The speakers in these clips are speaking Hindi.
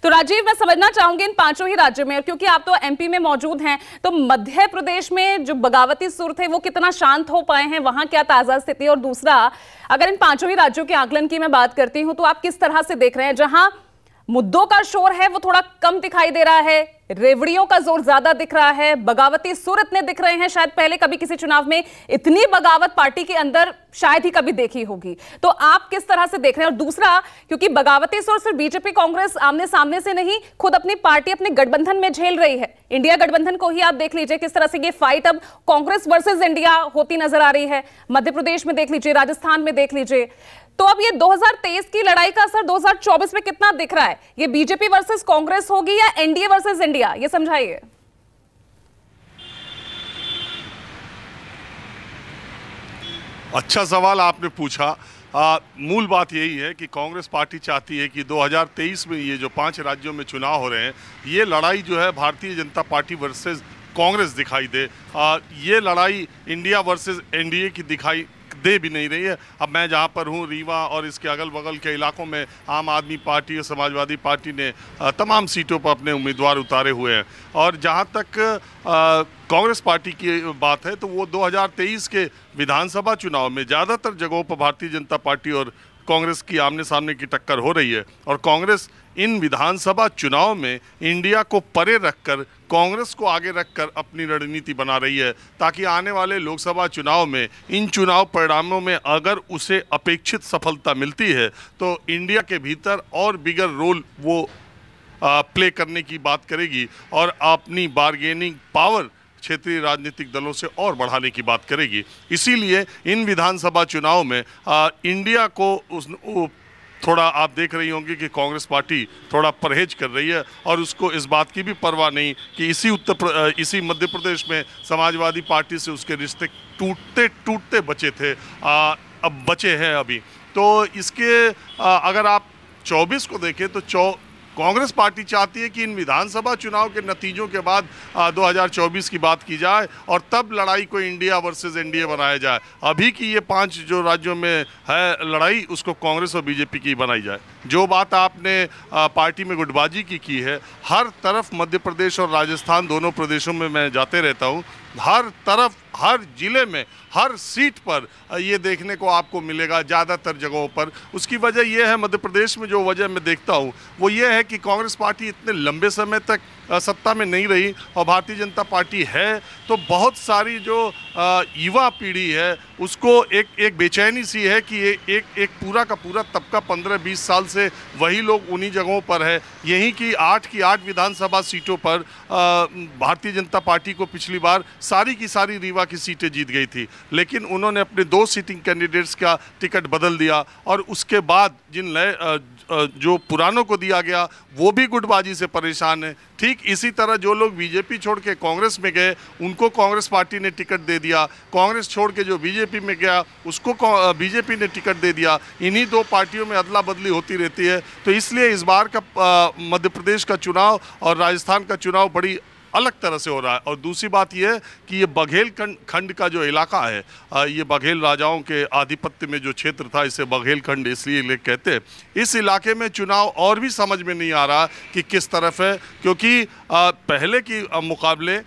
तो राजीव, मैं समझना चाहूंगी इन पांचों ही राज्यों में, और क्योंकि आप तो एमपी में मौजूद हैं, तो मध्य प्रदेश में जो बगावती सुर थे वो कितना शांत हो पाए हैं, वहां क्या ताजा स्थिति? और दूसरा, अगर इन पांचों ही राज्यों के आकलन की मैं बात करती हूं तो आप किस तरह से देख रहे हैं? जहां मुद्दों का शोर है वो थोड़ा कम दिखाई दे रहा है, रेवड़ियों का जोर ज्यादा दिख रहा है, बगावती सुर इतने दिख रहे हैं, शायद पहले कभी किसी चुनाव में इतनी बगावत पार्टी के अंदर शायद ही कभी देखी होगी। तो आप किस तरह से देख रहे हैं? और दूसरा, क्योंकि बगावती सुर सिर्फ बीजेपी कांग्रेस आमने सामने से नहीं, खुद अपनी पार्टी अपने गठबंधन में झेल रही है। इंडिया गठबंधन को ही आप देख लीजिए किस तरह से ये फाइट अब कांग्रेस वर्सेज इंडिया होती नजर आ रही है। मध्य प्रदेश में देख लीजिए, राजस्थान में देख लीजिए। तो अब ये 2023 की लड़ाई का असर 2024 में कितना दिख रहा है? ये बीजेपी वर्सेस कांग्रेस होगी या एनडीए वर्सेस इंडिया, ये समझाइए। अच्छा सवाल आपने पूछा। मूल बात यही है कि कांग्रेस पार्टी चाहती है कि 2023 में ये जो 5 राज्यों में चुनाव हो रहे हैं, ये लड़ाई जो है भारतीय जनता पार्टी वर्सेस कांग्रेस दिखाई दे। ये लड़ाई इंडिया वर्सेस एनडीए की दिखाई दे भी नहीं रही है। अब मैं जहाँ पर हूँ, रीवा और इसके अगल बगल के इलाकों में आम आदमी पार्टी और समाजवादी पार्टी ने तमाम सीटों पर अपने उम्मीदवार उतारे हुए हैं। और जहाँ तक कांग्रेस पार्टी की बात है तो वो 2023 के विधानसभा चुनाव में ज़्यादातर जगहों पर भारतीय जनता पार्टी और कांग्रेस की आमने सामने की टक्कर हो रही है। और कांग्रेस इन विधानसभा चुनाव में इंडिया को परे रखकर, कांग्रेस को आगे रखकर अपनी रणनीति बना रही है, ताकि आने वाले लोकसभा चुनाव में इन चुनाव परिणामों में अगर उसे अपेक्षित सफलता मिलती है तो इंडिया के भीतर और बिगर रोल वो प्ले करने की बात करेगी और अपनी बार्गेनिंग पावर क्षेत्रीय राजनीतिक दलों से और बढ़ाने की बात करेगी। इसीलिए इन विधानसभा चुनाव में इंडिया को थोड़ा आप देख रही होंगी कि कांग्रेस पार्टी थोड़ा परहेज कर रही है और उसको इस बात की भी परवाह नहीं कि इसी मध्य प्रदेश में समाजवादी पार्टी से उसके रिश्ते टूटते बचे थे, अब बचे हैं अभी। तो इसके अगर आप 24 को देखें तो कांग्रेस पार्टी चाहती है कि इन विधानसभा चुनाव के नतीजों के बाद 2024 की बात की जाए और तब लड़ाई को इंडिया वर्सेस एनडीए बनाया जाए। अभी की ये 5 जो राज्यों में है लड़ाई, उसको कांग्रेस और बीजेपी की बनाई जाए। जो बात आपने पार्टी में गुटबाजी की है, हर तरफ मध्य प्रदेश और राजस्थान दोनों प्रदेशों में मैं जाते रहता हूँ, हर तरफ, हर जिले में, हर सीट पर ये देखने को आपको मिलेगा ज़्यादातर जगहों पर। उसकी वजह यह है, मध्य प्रदेश में जो वजह मैं देखता हूँ वो ये है कि कांग्रेस पार्टी इतने लंबे समय तक सत्ता में नहीं रही और भारतीय जनता पार्टी है, तो बहुत सारी जो युवा पीढ़ी है उसको एक बेचैनी सी है कि ये एक पूरा का पूरा तबका 15-20 साल से वही लोग उन्हीं जगहों पर है। यहीं की 8 विधानसभा सीटों पर भारतीय जनता पार्टी को पिछली बार सारी की सारी रीवा की सीटें जीत गई थी, लेकिन उन्होंने अपने 2 सिटिंग कैंडिडेट्स का टिकट बदल दिया और उसके बाद जिन नए जो पुरानों को दिया गया वो भी गुटबाजी से परेशान है। ठीक इसी तरह जो लोग बीजेपी छोड़ के कांग्रेस में गए उनको कांग्रेस पार्टी ने टिकट दे दिया, कांग्रेस छोड़ के जो बीजेपी में गया उसको बीजेपी ने टिकट दे दिया। इन्हीं 2 पार्टियों में अदला बदली होती रहती है। तो इसलिए इस बार का मध्य प्रदेश का चुनाव और राजस्थान का चुनाव बड़ी अलग तरह से हो रहा है। और दूसरी बात यह है कि ये बघेल खंड का जो इलाका है, ये बघेल राजाओं के आधिपत्य में जो क्षेत्र था, इसे बघेल खंड इसलिए लोग कहते हैं। इस इलाके में चुनाव और भी समझ में नहीं आ रहा कि किस तरफ है, क्योंकि पहले की मुकाबले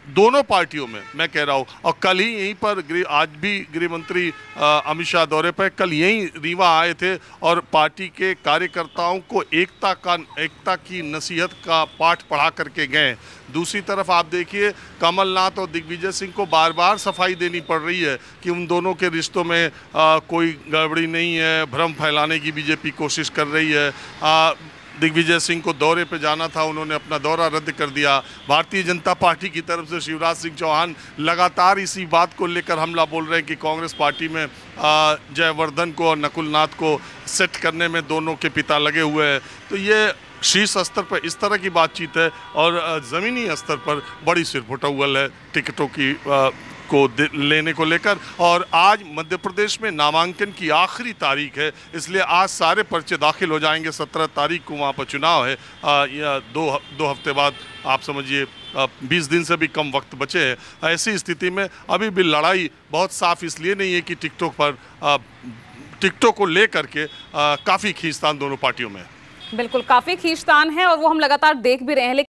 दोनों पार्टियों में मैं कह रहा हूँ, और कल ही यहीं पर आज भी गृह मंत्री अमित शाह दौरे पर कल यहीं रीवा आए थे और पार्टी के कार्यकर्ताओं को एकता की नसीहत का पाठ पढ़ा करके गए। दूसरी तरफ आप देखिए, कमलनाथ और दिग्विजय सिंह को बार बार सफाई देनी पड़ रही है कि उन दोनों के रिश्तों में कोई गड़बड़ी नहीं है, भ्रम फैलाने की बीजेपी कोशिश कर रही है। दिग्विजय सिंह को दौरे पे जाना था, उन्होंने अपना दौरा रद्द कर दिया। भारतीय जनता पार्टी की तरफ से शिवराज सिंह चौहान लगातार इसी बात को लेकर हमला बोल रहे हैं कि कांग्रेस पार्टी में जयवर्धन को और नकुल नाथ को सेट करने में दोनों के पिता लगे हुए हैं। तो ये शीर्ष स्तर पर इस तरह की बातचीत है और ज़मीनी स्तर पर बड़ी सिरफुटौल है टिकटों की को लेने को लेकर। और आज मध्य प्रदेश में नामांकन की आखिरी तारीख है, इसलिए आज सारे पर्चे दाखिल हो जाएंगे। 17 तारीख को वहाँ पर चुनाव है, या दो हफ्ते बाद आप समझिए 20 दिन से भी कम वक्त बचे हैं। ऐसी स्थिति में अभी भी लड़ाई बहुत साफ इसलिए नहीं है कि टिकटों को ले करके काफ़ी खींचतान दोनों पार्टियों में है। बिल्कुल, काफी खींचतान है और वो हम लगातार देख भी रहे हैं।